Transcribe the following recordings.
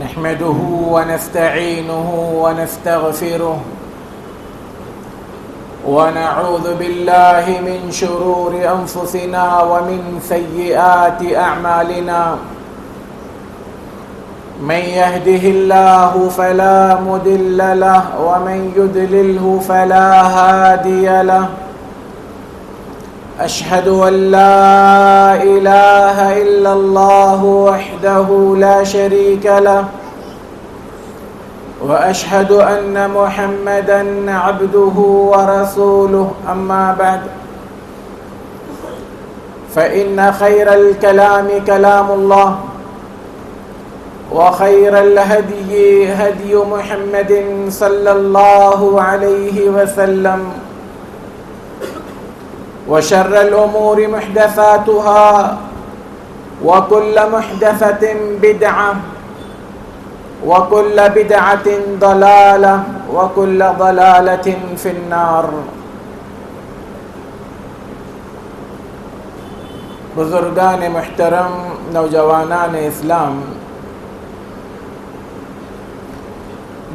نحمده ونستعينه ونستغفره ونعوذ بالله من شرور أنفسنا ومن سيئات أعمالنا من يهده الله فلا مضل له ومن يضلله فلا هادي له أشهد أن لا إله إلا الله وحده لا شريك له وأشهد أن محمدًا عبده ورسوله أما بعد فإن خير الكلام كلام الله وخير الهدي هدي محمد صلى الله عليه وسلم وشر الأمور محدثاتها وكل محدثة بدعة وكل بدعة ضلالة وكل ضلالة في النار. بزرگان محترم، نوجوانان اسلام،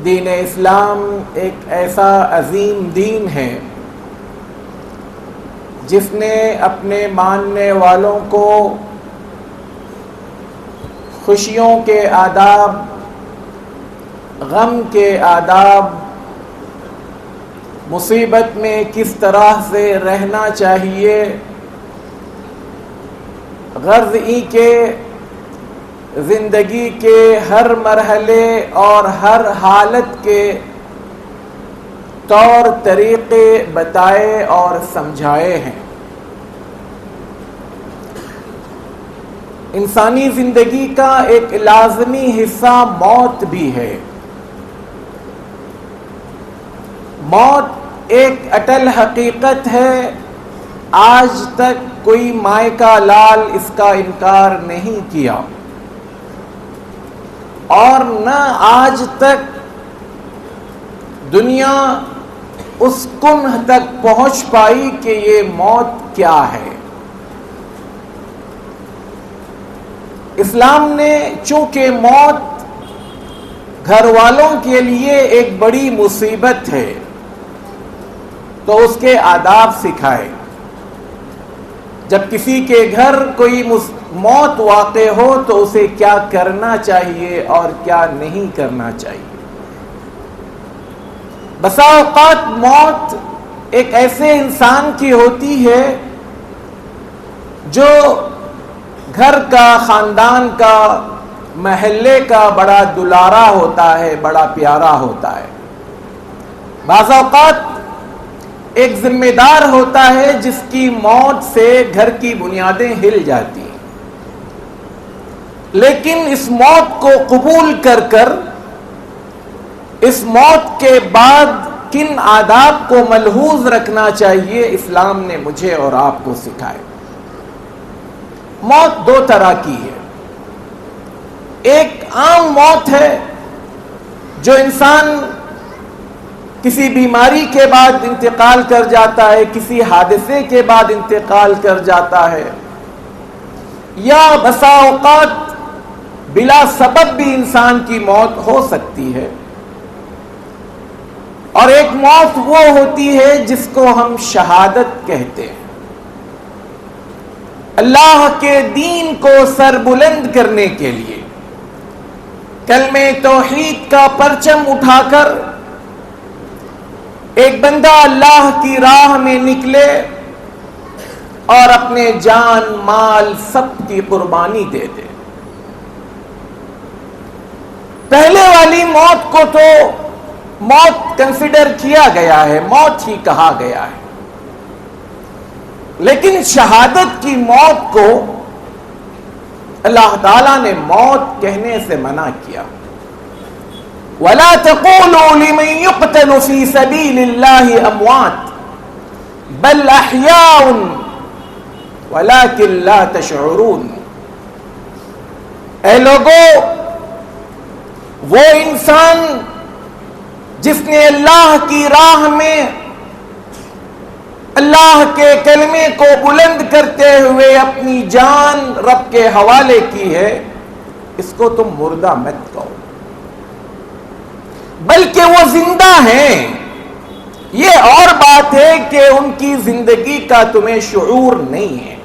دین اسلام ایک ایسا عظیم دین ہے جس نے اپنے ماننے والوں کو خوشیوں کے آداب، غم کے آداب، مصیبت میں کس طرح سے رہنا چاہیے، غرض ای کہ زندگی کے ہر مرحلے اور ہر حالت کے طور طریقے بتائے اور سمجھائے ہیں. انسانی زندگی کا ایک لازمی حصہ موت بھی ہے. موت ایک اٹل حقیقت ہے. آج تک کوئی مائیں کا لال اس کا انکار نہیں کیا اور نہ آج تک دنیا اس کنہ تک پہنچ پائی کہ یہ موت کیا ہے. اسلام نے چونکہ موت گھر والوں کے لیے ایک بڑی مصیبت ہے تو اس کے آداب سکھائے. جب کسی کے گھر کوئی موت واقع ہو تو اسے کیا کرنا چاہیے اور کیا نہیں کرنا چاہیے. بسا اوقات موت ایک ایسے انسان کی ہوتی ہے جو گھر کا، خاندان کا، محلے کا بڑا دلارا ہوتا ہے، بڑا پیارا ہوتا ہے. بعض اوقات ایک ذمہ دار ہوتا ہے جس کی موت سے گھر کی بنیادیں ہل جاتی ہیں، لیکن اس موت کو قبول کر اس موت کے بعد کن آداب کو ملحوظ رکھنا چاہیے اسلام نے مجھے اور آپ کو سکھائے. موت دو طرح کی ہے. ایک عام موت ہے جو انسان کسی بیماری کے بعد انتقال کر جاتا ہے، کسی حادثے کے بعد انتقال کر جاتا ہے، یا بسا اوقات بلا سبب بھی انسان کی موت ہو سکتی ہے. اور ایک موت وہ ہوتی ہے جس کو ہم شہادت کہتے ہیں. اللہ کے دین کو سر بلند کرنے کے لیے کلمہ توحید کا پرچم اٹھا کر ایک بندہ اللہ کی راہ میں نکلے اور اپنے جان مال سب کی قربانی دے دے. پہلے والی موت کو تو موت کنسیڈر کیا گیا ہے، موت ہی کہا گیا ہے، لیکن شہادت کی موت کو اللہ تعالیٰ نے موت کہنے سے منع کیا. وَلَا تَقُولُوا لِمَن يُقْتَلُ فِي سَبِيلِ اللَّهِ أَمْوَاتٌ بَلْ أَحْيَاءٌ وَلَكِن لَا تَشْعُرُونَ. اے لوگو، وہ انسان جس نے اللہ کی راہ میں اللہ کے کلمے کو بلند کرتے ہوئے اپنی جان رب کے حوالے کی ہے، اس کو تم مردہ مت کہو. بلکہ وہ زندہ ہیں. یہ اور بات ہے کہ ان کی زندگی کا تمہیں شعور نہیں ہے.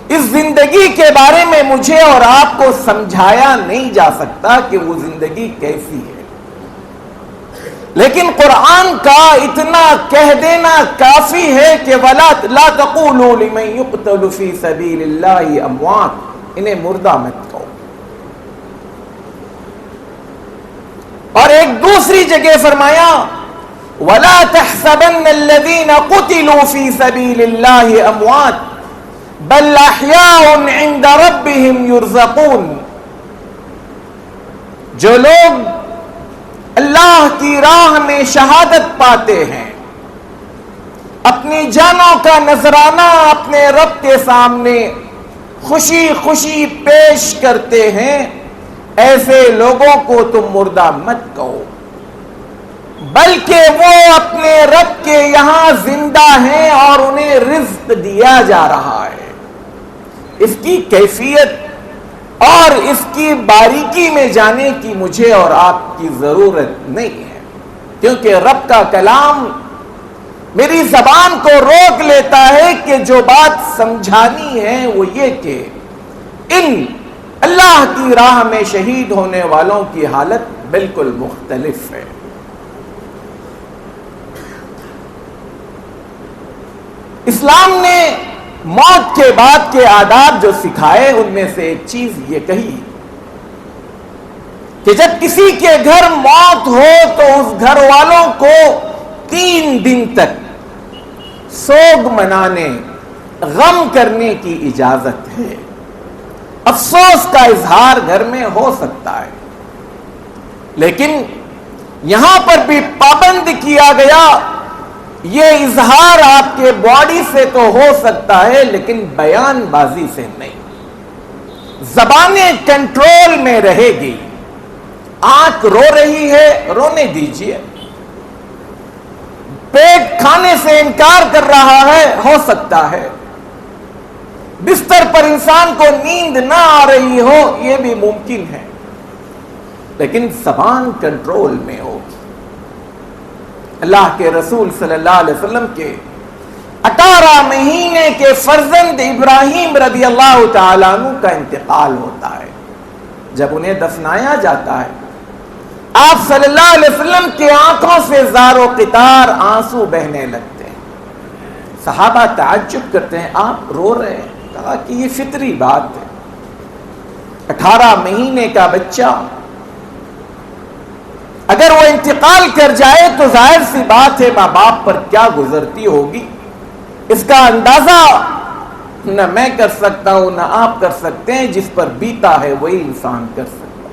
اس زندگی کے بارے میں مجھے اور آپ کو سمجھایا نہیں جا سکتا کہ وہ زندگی کیسی ہے، لیکن قرآن کا اتنا کہہ دینا کافی ہے کہ لا تقولوا لمن يقتل في سبيل الله اموات، انہیں مردہ مت کہو. اور ایک دوسری جگہ فرمایا وَلَا تَحْسَبَنَّ الَّذِينَ قُتِلُوا فِي سَبِيلِ اللَّهِ أَمْوَاتٌ بَلْ أَحْيَاءٌ عِنْدَ رَبِّهِمْ يُرْزَقُونَ. جو لوگ اللہ کی راہ میں شہادت پاتے ہیں، اپنی جانوں کا نذرانہ اپنے رب کے سامنے خوشی خوشی پیش کرتے ہیں، ایسے لوگوں کو تم مردہ مت کہو، بلکہ وہ اپنے رب کے یہاں زندہ ہیں اور انہیں رزق دیا جا رہا ہے. اس کی کیفیت اور اس کی باریکی میں جانے کی مجھے اور آپ کی ضرورت نہیں ہے، کیونکہ رب کا کلام میری زبان کو روک لیتا ہے کہ جو بات سمجھانی ہے وہ یہ کہ ان اللہ کی راہ میں شہید ہونے والوں کی حالت بالکل مختلف ہے. اسلام نے موت کے بعد کے آداب جو سکھائے ان میں سے ایک چیز یہ کہی کہ جب کسی کے گھر موت ہو تو اس گھر والوں کو 3 دن تک سوگ منانے، غم کرنے کی اجازت ہے. افسوس کا اظہار گھر میں ہو سکتا ہے، لیکن یہاں پر بھی پابند کیا گیا یہ اظہار آپ کے باڈی سے تو ہو سکتا ہے لیکن بیان بازی سے نہیں. زبانیں کنٹرول میں رہے گی. آنکھ رو رہی ہے، رونے دیجیے. پیٹ کھانے سے انکار کر رہا ہے، ہو سکتا ہے. بستر پر انسان کو نیند نہ آ رہی ہو، یہ بھی ممکن ہے، لیکن زبان کنٹرول میں ہوگی. اللہ کے رسول صلی اللہ علیہ وسلم کے 18 مہینے کے فرزند ابراہیم رضی اللہ تعالیٰ عنہ کا انتقال ہوتا ہے. جب انہیں دفنایا جاتا ہے، آپ صلی اللہ علیہ وسلم کی آنکھوں سے زار و قطار آنسو بہنے لگتے ہیں. صحابہ تعجب کرتے ہیں، آپ رو رہے ہیں؟ کہا کہ یہ فطری بات ہے. 18 مہینے کا بچہ اگر وہ انتقال کر جائے تو ظاہر سی بات ہے ماں باپ پر کیا گزرتی ہوگی. اس کا اندازہ نہ میں کر سکتا ہوں نہ آپ کر سکتے ہیں. جس پر بیتا ہے وہی انسان کر سکتا.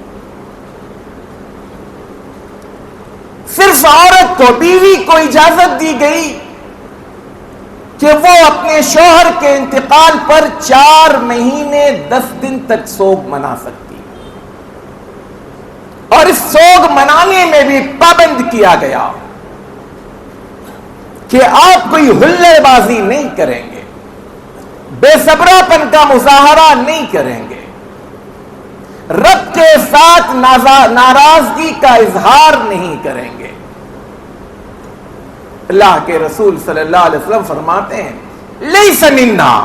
صرف عورت کو، بیوی کو اجازت دی گئی کہ وہ اپنے شوہر کے انتقال پر 4 مہینے 10 دن تک سوگ منا سکتی. اور اس سوگ منانے میں بھی پابند کیا گیا کہ آپ کوئی ہلے بازی نہیں کریں گے، بے صبراپن کا مظاہرہ نہیں کریں گے، رب کے ساتھ ناراضگی کا اظہار نہیں کریں گے. اللہ کے رسول صلی اللہ علیہ وسلم فرماتے ہیں لیس منا،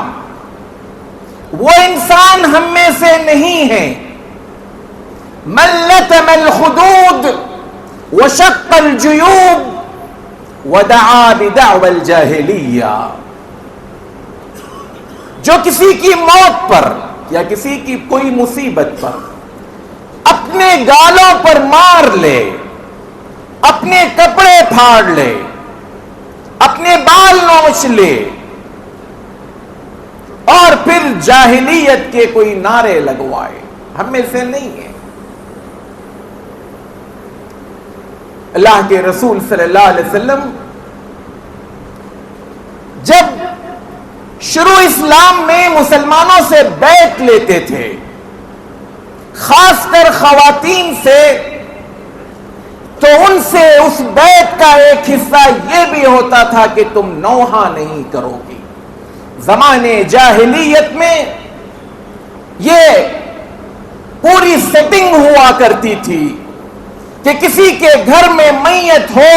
وہ انسان ہم میں سے نہیں ہے من لتم الخدود وشق الجیوب ودعا بدعوى الجاہلیہ، جو کسی کی موت پر یا کسی کی کوئی مصیبت پر اپنے گالوں پر مار لے، اپنے کپڑے پھاڑ لے، اپنے بال نوچ لے اور پھر جاہلیت کے کوئی نعرے لگوائے، ہم میں سے نہیں ہے. اللہ کے رسول صلی اللہ علیہ وسلم جب شروع اسلام میں مسلمانوں سے بیعت لیتے تھے، خاص کر خواتین سے، تو ان سے اس بیعت کا ایک حصہ یہ بھی ہوتا تھا کہ تم نوحہ نہیں کرو گی. زمانے جاہلیت میں یہ پوری سیٹنگ ہوا کرتی تھی. کہ کسی کے گھر میں میت ہو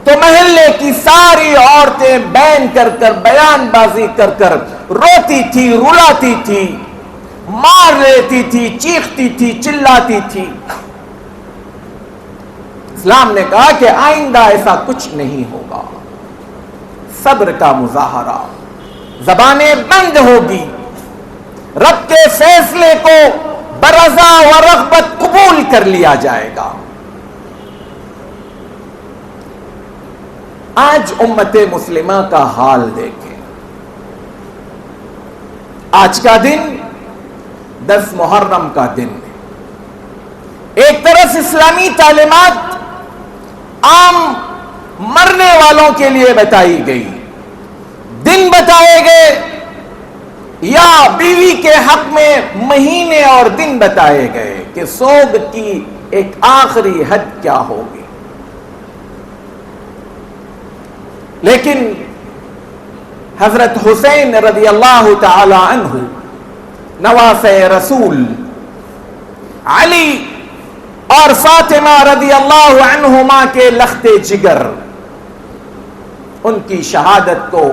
تو محلے کی ساری عورتیں بین کر کر بیان بازی کر کر روتی تھی، رلاتی تھی، مار لیتی تھی، چیختی تھی، چلاتی تھی۔ اسلام نے کہا کہ آئندہ ایسا کچھ نہیں ہوگا، صبر کا مظاہرہ، زبانیں بند ہوگی، رب کے فیصلے کو برضا و رغبت قبول کر لیا جائے گا۔ آج امت مسلمہ کا حال دیکھیں۔ آج کا دن 10 محرم کا دن ہے۔ ایک طرف اسلامی تعلیمات عام مرنے والوں کے لیے بتائی گئی، دن بتائے گئے، یا بیوی کے حق میں مہینے اور دن بتائے گئے کہ سوگ کی ایک آخری حد کیا ہوگی۔ لیکن حضرت حسین رضی اللہ تعالی عنہ، نواسہ رسول علی اور فاطمہ رضی اللہ عنہما کے لخت جگر، ان کی شہادت کو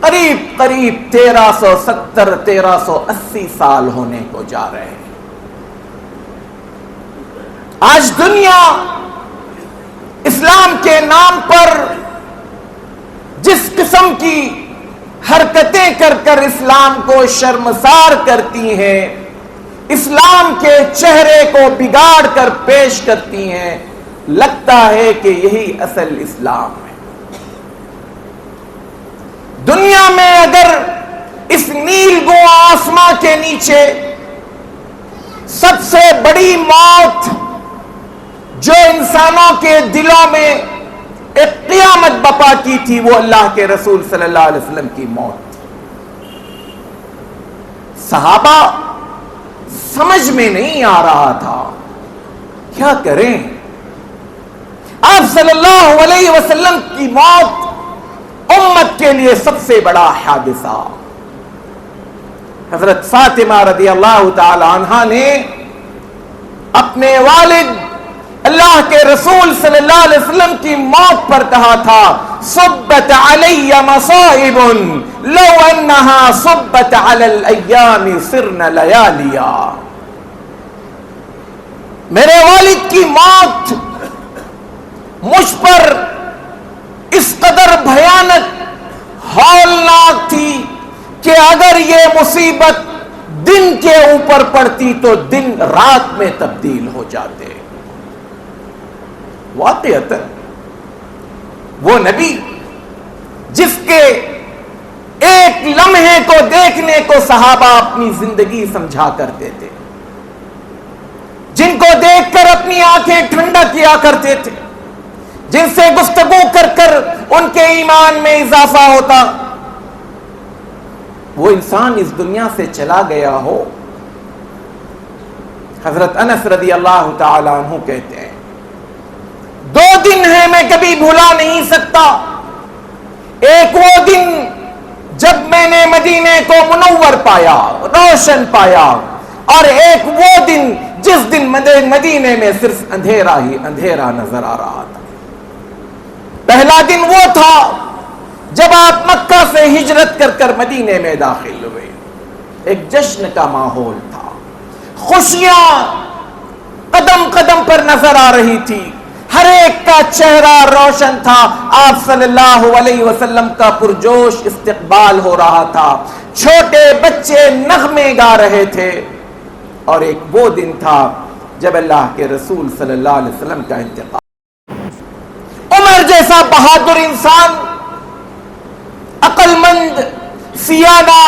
قریب 1370 1380 سال ہونے کو جا رہے ہیں۔ آج دنیا اسلام کے نام پر جس قسم کی حرکتیں کر کر اسلام کو شرمسار کرتی ہیں، اسلام کے چہرے کو بگاڑ کر پیش کرتی ہیں، لگتا ہے کہ یہی اصل اسلام ہے۔ دنیا میں اگر اس نیل گو آسماں کے نیچے سب سے بڑی موت جو انسانوں کے دلوں میں ایک قیامت بپا کی تھی، وہ اللہ کے رسول صلی اللہ علیہ وسلم کی موت تھی۔ صحابہ سمجھ میں نہیں آ رہا تھا کیا کریں۔ آپ صلی اللہ علیہ وسلم کی موت امت کے لیے سب سے بڑا حادثہ۔ حضرت فاطمہ رضی اللہ تعالی عنہا نے اپنے والد اللہ کے رسول صلی اللہ علیہ وسلم کی موت پر کہا تھا، صبت علی مصائب لو انہا صبت علی الایام صرن لیالیا۔ میرے والد کی موت مجھ پر اس قدر بھیانک ہولناک تھی کہ اگر یہ مصیبت دن کے اوپر پڑتی تو دن رات میں تبدیل ہو جاتے۔ واقعتاً وہ نبی جس کے ایک لمحے کو دیکھنے کو صحابہ اپنی زندگی سمجھا کرتے تھے، جن کو دیکھ کر اپنی آنکھیں ٹھنڈا کیا کرتے تھے، جن سے گفتگو کر کر ان کے ایمان میں اضافہ ہوتا، وہ انسان اس دنیا سے چلا گیا ہو۔ حضرت انس رضی اللہ تعالی عنہ کہتے ہیں، 2 دن ہیں میں کبھی بھلا نہیں سکتا۔ ایک وہ دن جب میں نے مدینے کو منور پایا، روشن پایا، اور ایک وہ دن جس دن مدینے میں صرف اندھیرا ہی اندھیرا نظر آ رہا تھا۔ پہلا دن وہ تھا جب آپ مکہ سے ہجرت کر کر مدینے میں داخل ہوئے، ایک جشن کا ماحول تھا، خوشیاں قدم قدم پر نظر آ رہی تھی، ہر ایک کا چہرہ روشن تھا، آپ صلی اللہ علیہ وسلم کا پرجوش استقبال ہو رہا تھا، چھوٹے بچے نغمے گا رہے تھے، اور ایک وہ دن تھا جب اللہ کے رسول صلی اللہ علیہ وسلم کا انتقال۔ عمر جیسا بہادر انسان، عقل مند، سیانہ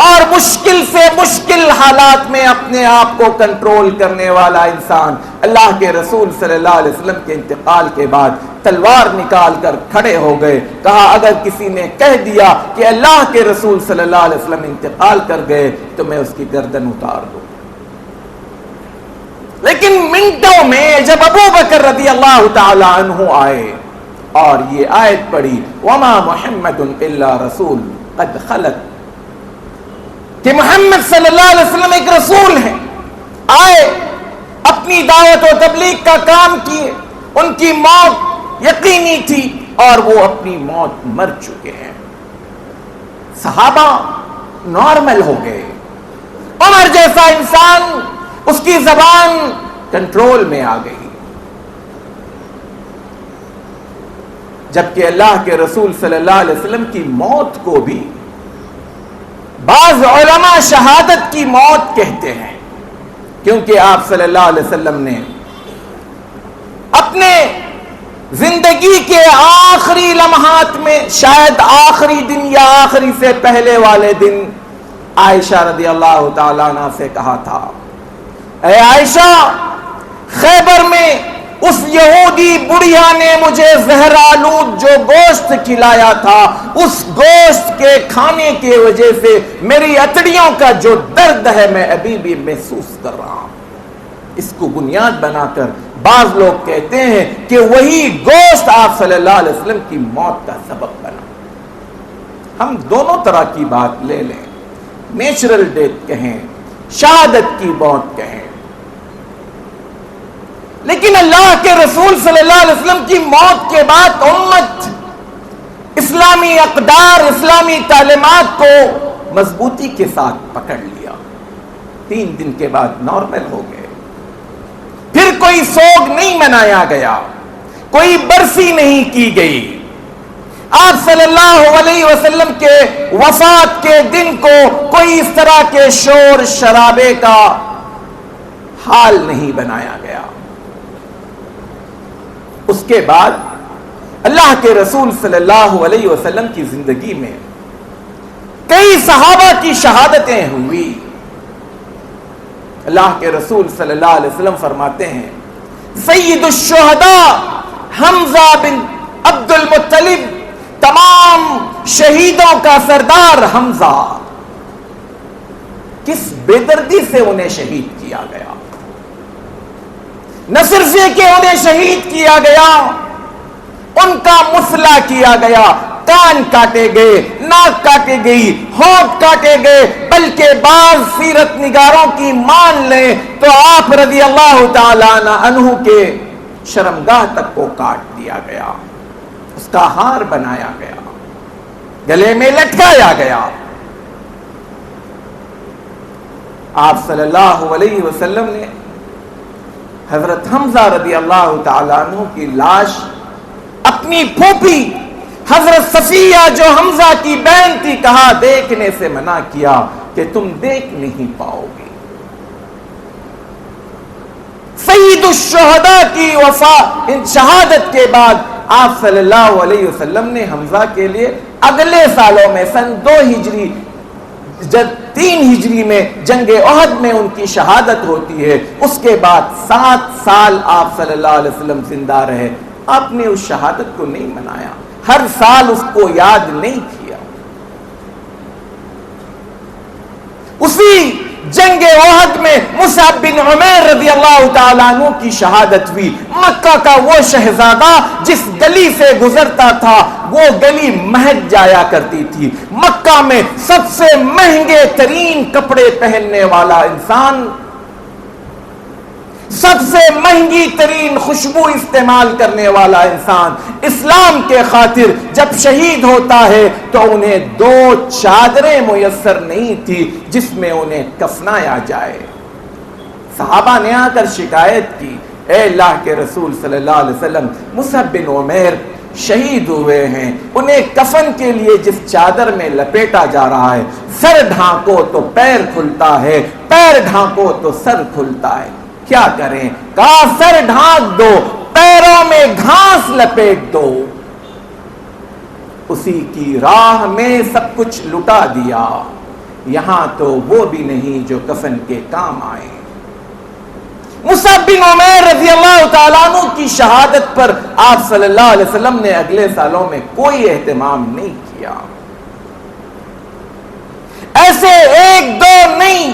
اور مشکل سے مشکل حالات میں اپنے آپ کو کنٹرول کرنے والا انسان، اللہ کے رسول صلی اللہ علیہ وسلم کے انتقال کے بعد تلوار نکال کر کھڑے ہو گئے، کہا اگر کسی نے کہہ دیا کہ اللہ کے رسول صلی اللہ علیہ وسلم انتقال کر گئے تو میں اس کی گردن اتار دوں۔ لیکن منٹوں میں جب ابو بکر رضی اللہ تعالی عنہ آئے اور یہ آیت پڑھی، وما محمد الا رسول قد خلت، کہ محمد صلی اللہ علیہ وسلم ایک رسول ہیں، آئے اپنی دعوت و تبلیغ کا کام کیے، ان کی موت یقینی تھی اور وہ اپنی موت مر چکے ہیں۔ صحابہ نارمل ہو گئے، عمر جیسا انسان، اس کی زبان کنٹرول میں آ گئی، جبکہ اللہ کے رسول صلی اللہ علیہ وسلم کی موت کو بھی بعض علماء شہادت کی موت کہتے ہیں، کیونکہ آپ صلی اللہ علیہ وسلم نے اپنے زندگی کے آخری لمحات میں، شاید آخری دن یا آخری سے پہلے والے دن، عائشہ رضی اللہ تعالیٰ عنہ سے کہا تھا، اے عائشہ، خیبر میں اس یہودی بڑھیا نے مجھے زہرآلود جو گوشت کھلایا تھا، اس گوشت کے کھانے کی وجہ سے میری اتڑیوں کا جو درد ہے میں ابھی بھی محسوس کر رہا ہوں۔ اس کو بنیاد بنا کر بعض لوگ کہتے ہیں کہ وہی گوشت آپ صلی اللہ علیہ وسلم کی موت کا سبب بنا۔ ہم دونوں طرح کی بات لے لیں، نیچرل ڈیتھ کہیں، شہادت کی موت کہیں، لیکن اللہ کے رسول صلی اللہ علیہ وسلم کی موت کے بعد امت اسلامی اقدار، اسلامی تعلیمات کو مضبوطی کے ساتھ پکڑ لیا، 3 دن کے بعد نارمل ہو گئے، پھر کوئی سوگ نہیں منایا گیا، کوئی برسی نہیں کی گئی، آپ صلی اللہ علیہ وسلم کے وفات کے دن کو کوئی اس طرح کے شور شرابے کا حال نہیں بنایا گیا۔ اس کے بعد اللہ کے رسول صلی اللہ علیہ وسلم کی زندگی میں کئی صحابہ کی شہادتیں ہوئی۔ اللہ کے رسول صلی اللہ علیہ وسلم فرماتے ہیں، سید الشہداء حمزہ بن عبد المطلب، تمام شہیدوں کا سردار حمزہ، کس بے دردی سے انہیں شہید کیا گیا، نہ صرف یہ کہ انہیں شہید کیا گیا، ان کا مسئلہ کیا گیا، کان کاٹے گئے، ناک کاٹے گئی، ہونٹ کاٹے گئے، بلکہ بعض سیرت نگاروں کی مان لیں تو آپ رضی اللہ تعالیٰ عنہ کے شرمگاہ تک کو کاٹ دیا گیا، اس کا ہار بنایا گیا، گلے میں لٹکایا گیا۔ آپ صلی اللہ علیہ وسلم نے حضرت حمزہ رضی اللہ تعالیٰ عنہ کی لاش اپنی پھوپھی حضرت صفیہ جو حمزہ کی بہن تھی، کہا دیکھنے سے منع کیا کہ تم دیکھ نہیں پاؤ گے۔ سید الشہداء کی شہادت کے بعد آپ صلی اللہ علیہ وسلم نے حمزہ کے لیے اگلے سالوں میں سن 2 ہجری 3 ہجری میں جنگ احد میں ان کی شہادت ہوتی ہے۔ اس کے بعد 7 سال آپ صلی اللہ علیہ وسلم زندہ رہے، آپ نے اس شہادت کو نہیں منایا، ہر سال اس کو یاد نہیں کیا۔ اسی جنگ احد میں مصعب بن عمیر رضی اللہ تعالیٰ عنہ کی شہادت ہوئی۔ مکہ کا وہ شہزادہ جس گلی سے گزرتا تھا وہ گلی مہک جایا کرتی تھی، مکہ میں سب سے مہنگے ترین کپڑے پہننے والا انسان، سب سے مہنگی ترین خوشبو استعمال کرنے والا انسان، اسلام کے خاطر جب شہید ہوتا ہے تو انہیں 2 چادریں میسر نہیں تھی جس میں انہیں کفنایا جائے۔ صحابہ نے آ کر شکایت کی، اے اللہ کے رسول صلی اللہ علیہ وسلم، مصعب بن عمیر شہید ہوئے ہیں، انہیں کفن کے لیے جس چادر میں لپیٹا جا رہا ہے، سر ڈھانکو تو پیر کھلتا ہے، پیر ڈھانکو تو سر کھلتا ہے، کیا کریں؟ کہا سر ڈھانک دو، پیروں میں گھاس لپیٹ دو۔ اسی کی راہ میں سب کچھ لٹا دیا، یہاں تو وہ بھی نہیں جو کفن کے کام آئے۔ مصعب بن عمیر رضی اللہ تعالیٰ عنہ کی شہادت پر آپ صلی اللہ علیہ وسلم نے اگلے سالوں میں کوئی اہتمام نہیں کیا۔ ایسے 1 2 نہیں،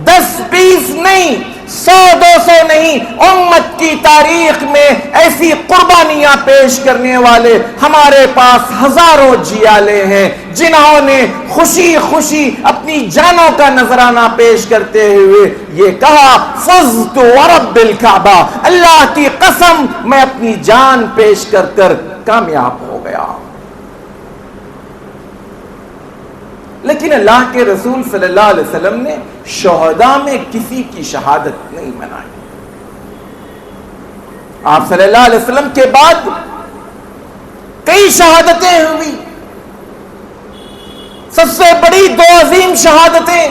10 20 نہیں، 100-200 نہیں، امت کی تاریخ میں ایسی قربانیاں پیش کرنے والے ہمارے پاس ہزاروں جیالے ہیں، جنہوں نے خوشی خوشی اپنی جانوں کا نذرانہ پیش کرتے ہوئے یہ کہا فزت ورب الکعبہ، اللہ کی قسم میں اپنی جان پیش کر کر کامیاب ہو گیا۔ لیکن اللہ کے رسول صلی اللہ علیہ وسلم نے شہداء میں کسی کی شہادت نہیں منائی۔ آپ صلی اللہ علیہ وسلم کے بعد کئی شہادتیں ہوئی، سب سے بڑی 2 عظیم شہادتیں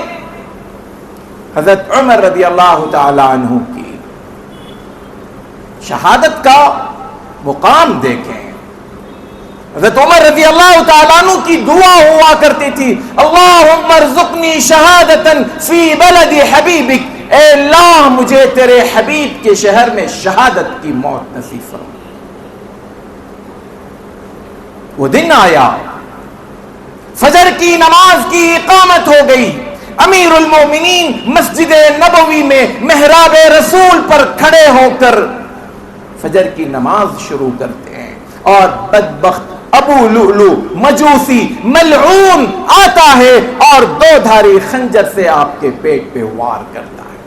حضرت عمر رضی اللہ تعالی عنہ کی۔ شہادت کا مقام دیکھیں، حضرت عمر رضی اللہ تعالیٰ عنہ کی دعا ہوا کرتی تھی اللہم ارزقنی شہادتا فی بلد حبیبک، اے اللہ مجھے تیرے حبیب کے شہر میں شہادت کی موت نصیب فرما۔ وہ دن آیا، فجر کی نماز کی اقامت ہو گئی، امیر المومنین مسجد نبوی میں محراب رسول پر کھڑے ہو کر فجر کی نماز شروع کرتے ہیں، اور بدبخت ابو لؤلؤ مجوسی ملعون آتا ہے اور 2 دھاری خنجر سے آپ کے پیٹ پہ وار کرتا ہے،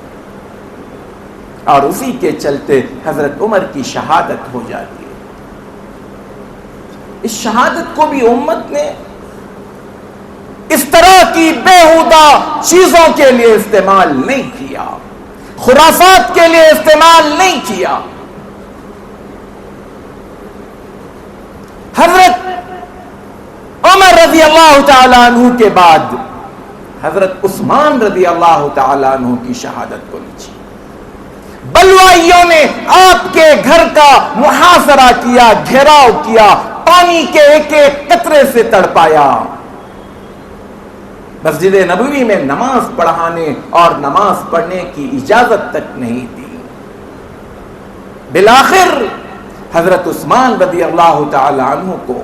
اور اسی کے چلتے حضرت عمر کی شہادت ہو جاتی ہے۔ اس شہادت کو بھی امت نے اس طرح کی بیہودہ چیزوں کے لیے استعمال نہیں کیا، خرافات کے لیے استعمال نہیں کیا۔ حضرت عمر رضی اللہ تعالیٰ عنہ کے بعد حضرت عثمان رضی اللہ تعالیٰ عنہ کی شہادت کو لیجیے۔ بلوائیوں نے آپ کے گھر کا محاصرہ کیا، گھیراؤ کیا، پانی کے ایک ایک قطرے سے تڑپایا، مسجد نبوی میں نماز پڑھانے اور نماز پڑھنے کی اجازت تک نہیں دی۔ بالآخر حضرت عثمان رضی اللہ تعالی عنہ کو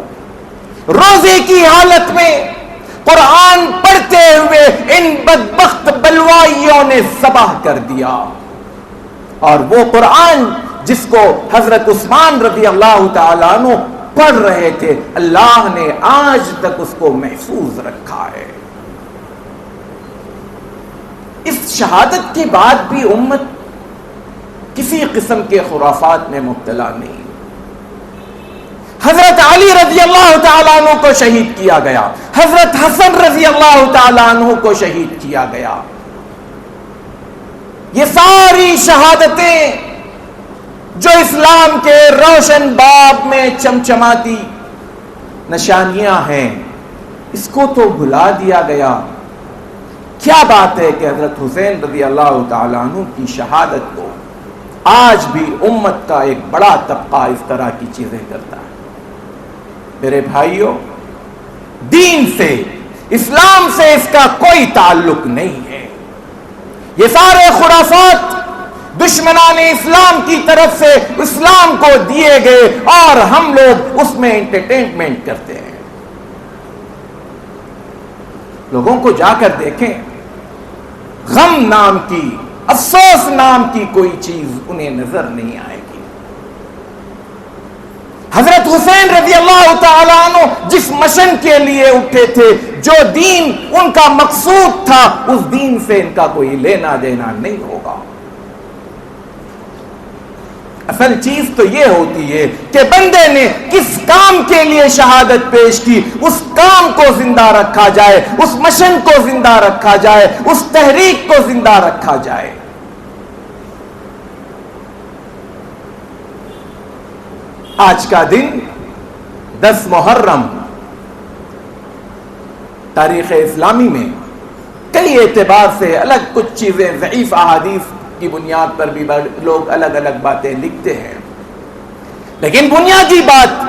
روزے کی حالت میں قرآن پڑھتے ہوئے ان بدبخت بلوائیوں نے ذبح کر دیا، اور وہ قرآن جس کو حضرت عثمان رضی اللہ تعالی عنہ پڑھ رہے تھے، اللہ نے آج تک اس کو محفوظ رکھا ہے۔ اس شہادت کے بعد بھی امت کسی قسم کے خرافات میں مبتلا نہیں۔ حضرت علی رضی اللہ تعالیٰ عنہ کو شہید کیا گیا، حضرت حسن رضی اللہ تعالیٰ عنہ کو شہید کیا گیا۔ یہ ساری شہادتیں جو اسلام کے روشن باب میں چمچماتی نشانیاں ہیں، اس کو تو بھلا دیا گیا۔ کیا بات ہے کہ حضرت حسین رضی اللہ تعالیٰ عنہ کی شہادت کو آج بھی امت کا ایک بڑا طبقہ اس طرح کی چیزیں کرتا ہے۔ میرے بھائیوں، دین سے، اسلام سے اس کا کوئی تعلق نہیں ہے۔ یہ سارے خرافات دشمنان اسلام کی طرف سے اسلام کو دیے گئے، اور ہم لوگ اس میں انٹرٹینمنٹ کرتے ہیں۔ لوگوں کو جا کر دیکھیں، غم نام کی، افسوس نام کی کوئی چیز انہیں نظر نہیں آئے گی۔ حضرت حسین رضی اللہ تعالیٰ عنہ جس مشن کے لیے اٹھے تھے، جو دین ان کا مقصود تھا، اس دین سے ان کا کوئی لینا دینا نہیں ہوگا۔ اصل چیز تو یہ ہوتی ہے کہ بندے نے کس کام کے لیے شہادت پیش کی، اس کام کو زندہ رکھا جائے، اس مشن کو زندہ رکھا جائے، اس تحریک کو زندہ رکھا جائے۔ آج کا دن 10 محرم تاریخ اسلامی میں کئی اعتبار سے الگ کچھ چیزیں، ضعیف احادیث کی بنیاد پر بھی لوگ الگ الگ باتیں لکھتے ہیں، لیکن بنیادی بات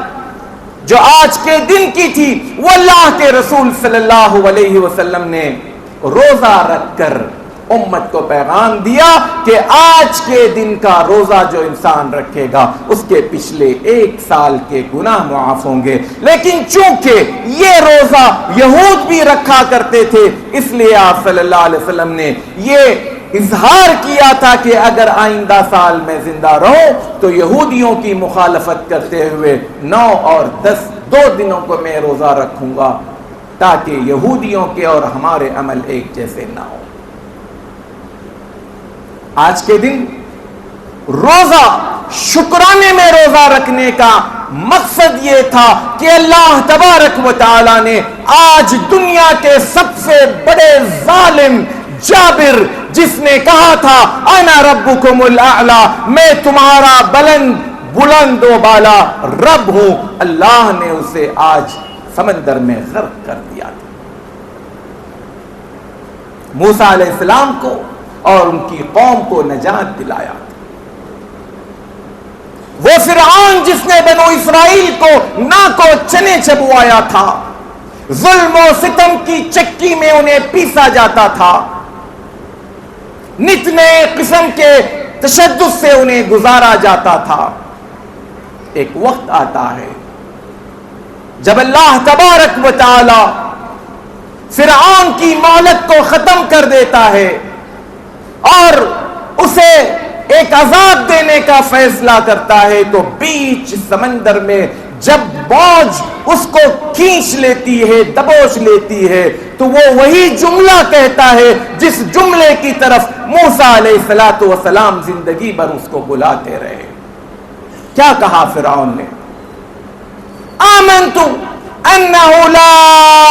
جو آج کے دن کی تھی وہ اللہ کے رسول صلی اللہ علیہ وسلم نے روزہ رکھ کر امت کو پیغام دیا کہ آج کے دن کا روزہ جو انسان رکھے گا اس کے پچھلے 1 سال کے گناہ معاف ہوں گے۔ لیکن چونکہ یہ روزہ یہود بھی رکھا کرتے تھے، اس لیے آپ صلی اللہ علیہ وسلم نے یہ اظہار کیا تھا کہ اگر آئندہ سال میں زندہ رہوں تو یہودیوں کی مخالفت کرتے ہوئے 9 اور 10 2 دنوں کو میں روزہ رکھوں گا تاکہ یہودیوں کے اور ہمارے عمل ایک جیسے نہ ہو۔ آج کے دن روزہ شکرانے میں روزہ رکھنے کا مقصد یہ تھا کہ اللہ تبارک و تعالی نے آج دنیا کے سب سے بڑے ظالم جابر، جس نے کہا تھا انا ربکم الاعلی، میں تمہارا بلند و بالا رب ہوں، اللہ نے اسے آج سمندر میں غرق کر دیا تھا۔ موسیٰ علیہ السلام کو اور ان کی قوم کو نجات دلایا تھا۔ وہ فرعون جس نے بنو اسرائیل کو ناکو چنے چبوایا تھا، ظلم و ستم کی چکی میں انہیں پیسا جاتا تھا، نت نئے قسم کے تشدد سے انہیں گزارا جاتا تھا، ایک وقت آتا ہے جب اللہ تبارک و تعالی فرعون کی مہلت کو ختم کر دیتا ہے اور اسے ایک عذاب دینے کا فیصلہ کرتا ہے، تو بیچ سمندر میں جب موج اس کو کھینچ لیتی ہے، دبوچ لیتی ہے، تو وہ وہی جملہ کہتا ہے جس جملے کی طرف موسیٰ علیہ السلام زندگی بھر اس کو بلاتے رہے۔ کیا کہا فرعون نے؟ آمنت انہ لا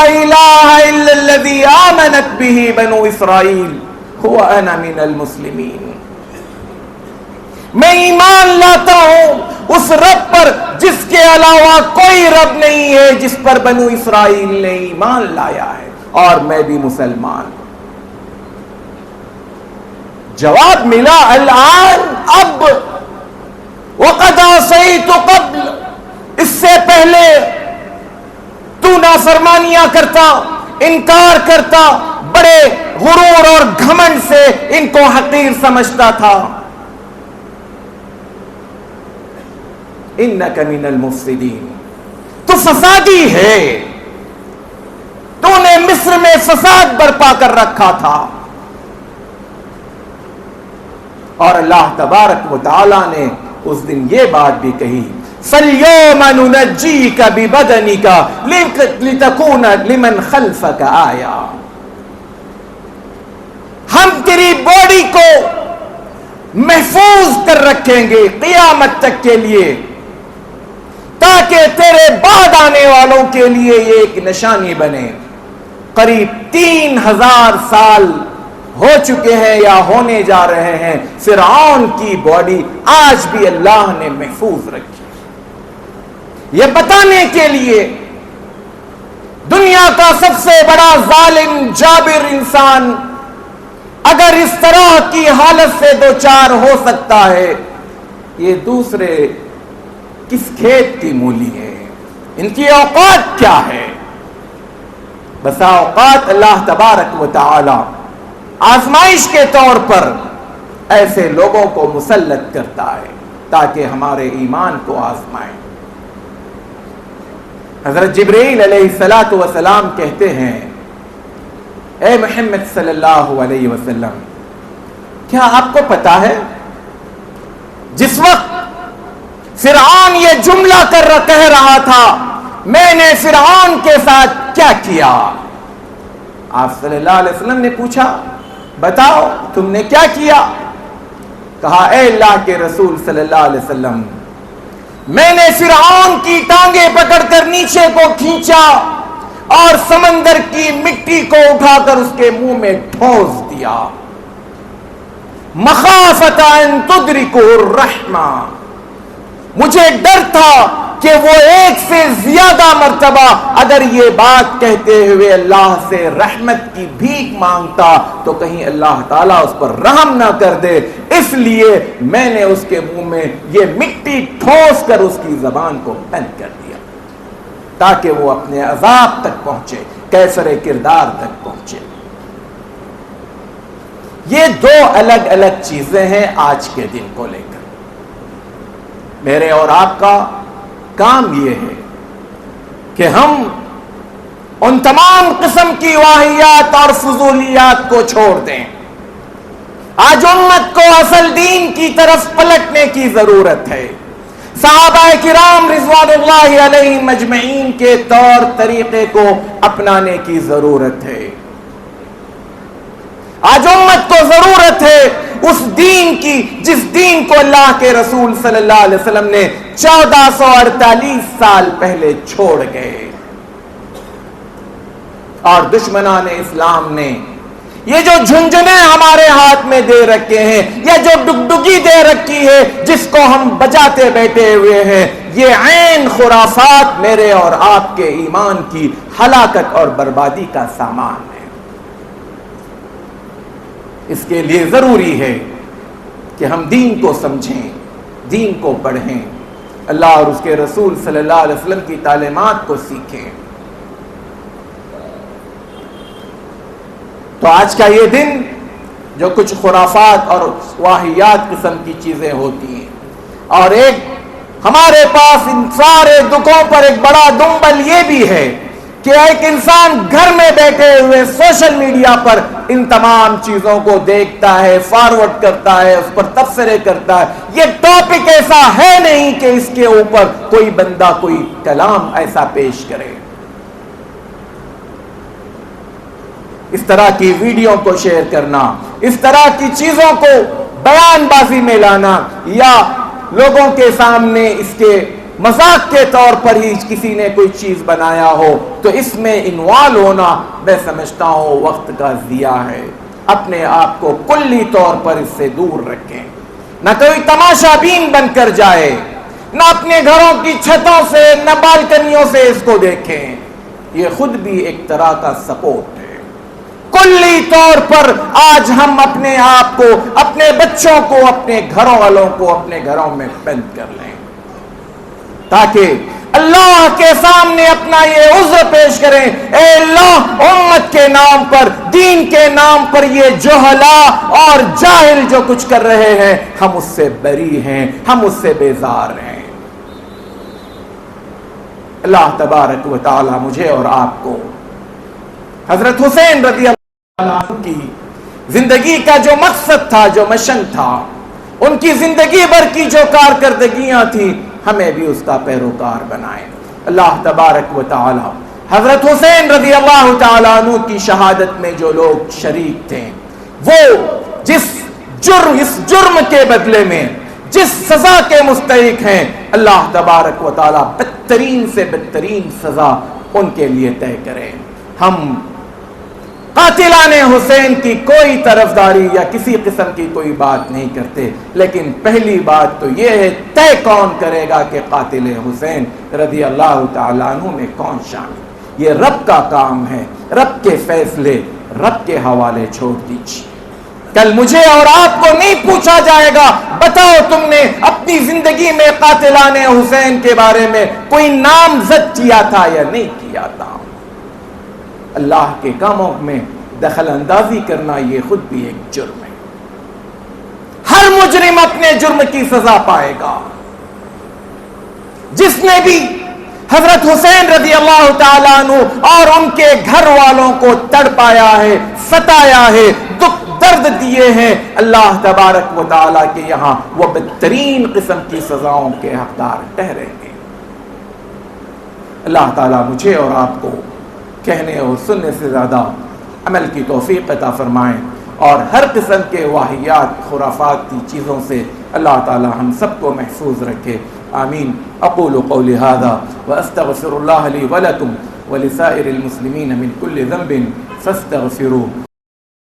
الہ الا الذی آمنت بہ بنو اسرائیل وانا من المسلمین، میں ایمان لاتا ہوں اس رب پر جس کے علاوہ کوئی رب نہیں ہے، جس پر بنو اسرائیل نے ایمان لایا ہے، اور میں بھی مسلمان۔ جواب ملا الآن، اب وقد عصیت قبل، اس سے پہلے تو نافرمانیاں کرتا، انکار کرتا، بڑے غرور اور گھمنڈ سے ان کو حقیر سمجھتا تھا۔ انک من المفسدین، تو فسادی ہے، تو نے مصر میں فساد برپا کر رکھا تھا۔ اور اللہ تبارک و تعالی نے اس دن یہ بات بھی کہی، فَالْيَوْمَ نُنَجِّيكَ بِبَدَنِكَ لِتَكُونَ لِمَنْ خَلْفَكَ آیَةً، ہم تیری باڈی کو محفوظ کر رکھیں گے قیامت تک کے لیے، تاکہ تیرے بعد آنے والوں کے لیے یہ ایک نشانی بنے۔ قریب 3000 سال ہو چکے ہیں یا ہونے جا رہے ہیں، فرعون کی باڈی آج بھی اللہ نے محفوظ رکھی، یہ بتانے کے لیے دنیا کا سب سے بڑا ظالم جابر انسان اگر اس طرح کی حالت سے دوچار ہو سکتا ہے، یہ دوسرے کس کھیت کی مولی ہے، ان کی اوقات کیا ہے؟ بسا اوقات اللہ تبارک و تعالی آزمائش کے طور پر ایسے لوگوں کو مسلط کرتا ہے تاکہ ہمارے ایمان کو آزمائے۔ حضرت جبرائیل علیہ السلام کہتے ہیں، اے محمد صلی اللہ علیہ وسلم، کیا آپ کو پتا ہے جس وقت فرعون یہ جملہ کہہ رہا تھا، میں نے فرعون کے ساتھ کیا کیا؟ آپ صلی اللہ علیہ وسلم نے پوچھا، بتاؤ تم نے کیا کیا؟ کہا، اے اللہ کے رسول صلی اللہ علیہ وسلم، میں نے فرعون کی ٹانگیں پکڑ کر نیچے کو کھینچا اور سمندر کی مٹی کو اٹھا کر اس کے منہ میں ٹھونس دیا، مخافت ان تدرکہ الرحمہ، مجھے ڈر تھا کہ وہ ایک سے زیادہ مرتبہ اگر یہ بات کہتے ہوئے اللہ سے رحمت کی بھیک مانگتا تو کہیں اللہ تعالیٰ اس پر رحم نہ کر دے، اس لیے میں نے اس کے منہ میں یہ مٹی ٹھوس کر اس کی زبان کو بند کر دیا تاکہ وہ اپنے عذاب تک پہنچے، کیسر کردار تک پہنچے۔ یہ دو الگ الگ چیزیں ہیں آج کے دن کو لے کر۔ میرے اور آپ کا کام یہ ہے کہ ہم ان تمام قسم کی واہیات اور فضولیات کو چھوڑ دیں، آج امت کو اصل دین کی طرف پلٹنے کی ضرورت ہے. صحابہ کرام رضوان اللہ علیہم اجمعین کے طور طریقے کو اپنانے کی ضرورت ہے. آج امت کو ضرورت ہے اس دین کی جس دین کو اللہ کے رسول صلی اللہ علیہ وسلم نے 1448 سال پہلے چھوڑ گئے. اور دشمنان اسلام نے یہ جو جھنجھنے ہمارے ہاتھ میں دے رکھے ہیں، یہ جو ڈگڈگی دے رکھی ہے جس کو ہم بجاتے بیٹھے ہوئے ہیں، یہ عین خرافات میرے اور آپ کے ایمان کی ہلاکت اور بربادی کا سامان ہے. اس کے لیے ضروری ہے کہ ہم دین کو سمجھیں، دین کو پڑھیں، اللہ اور اس کے رسول صلی اللہ علیہ وسلم کی تعلیمات کو سیکھیں. تو آج کا یہ دن جو کچھ خرافات اور واہیات قسم کی چیزیں ہوتی ہیں، اور ایک ہمارے پاس ان سارے دکھوں پر ایک بڑا دنبل یہ بھی ہے کہ ایک انسان گھر میں بیٹھے ہوئے سوشل میڈیا پر ان تمام چیزوں کو دیکھتا ہے، فارورڈ کرتا ہے، اس پر تبصرے کرتا ہے. یہ ٹاپک ایسا ہے نہیں کہ اس کے اوپر کوئی بندہ کوئی کلام ایسا پیش کرے. اس طرح کی ویڈیو کو شیئر کرنا، اس طرح کی چیزوں کو بیان بازی میں لانا، یا لوگوں کے سامنے اس کے مذاق کے طور پر ہی کسی نے کوئی چیز بنایا ہو تو اس میں انوالو ہونا میں سمجھتا ہوں وقت کا ضیاع ہے. اپنے آپ کو کلی طور پر اس سے دور رکھیں. نہ کوئی تماشا بین بن کر جائے، نہ اپنے گھروں کی چھتوں سے، نہ بالکنیوں سے اس کو دیکھیں. یہ خود بھی ایک طرح کا سپورٹ ہے. کلی طور پر آج ہم اپنے آپ کو، اپنے بچوں کو، اپنے گھروں والوں کو اپنے گھروں میں بند کر لیں تاکہ اللہ کے سامنے اپنا یہ عذر پیش کریں، اے اللہ امت کے نام پر، دین کے نام پر یہ جہلا اور جاہل جو کچھ کر رہے ہیں ہم اس سے بری ہیں، ہم اس سے بیزار ہیں. اللہ تبارک و تعالی مجھے اور آپ کو حضرت حسین رضی اللہ عنہ کی زندگی کا جو مقصد تھا، جو مشن تھا، ان کی زندگی بھر کی جو کارکردگیاں تھیں، ہمیں بھی اس کا پیروکار بنائیں. اللہ تبارک و تعالی حضرت حسین رضی اللہ تعالیٰ عنہ کی شہادت میں جو لوگ شریک تھے، وہ اس جرم کے بدلے میں جس سزا کے مستحق ہیں، اللہ تبارک و تعالیٰ بدترین سے بدترین سزا ان کے لیے طے کریں. ہم قاتلان حسین کی کوئی طرفداری یا کسی قسم کی کوئی بات نہیں کرتے، لیکن پہلی بات تو یہ ہے طے کون کرے گا کہ قاتل حسین رضی اللہ تعالیٰ عنہ میں کون شامل. یہ رب کا کام ہے، رب کے فیصلے رب کے حوالے چھوڑ دیجیے. کل مجھے اور آپ کو نہیں پوچھا جائے گا بتاؤ تم نے اپنی زندگی میں قاتلان حسین کے بارے میں کوئی نامزد کیا تھا یا نہیں کیا تھا. اللہ کے کاموں میں دخل اندازی کرنا یہ خود بھی ایک جرم ہے. ہر مجرم اپنے جرم کی سزا پائے گا. جس نے بھی حضرت حسین رضی اللہ تعالیٰ عنہ اور ان کے گھر والوں کو تڑپایا ہے، ستایا ہے، دکھ درد دیے ہیں، اللہ تبارک و تعالیٰ کے یہاں وہ بدترین قسم کی سزاؤں کے حقدار ٹھہریں گے. اللہ تعالیٰ مجھے اور آپ کو کہنے اور سننے سے زیادہ عمل کی توفیق عطا فرمائیں، اور ہر قسم کے واہیات خرافات کی چیزوں سے اللہ تعالی ہم سب کو محفوظ رکھے. آمین. اقول قولی هذا واستغفر الله لي ولكم ولسائر المسلمين من كل ذنب فاستغفروه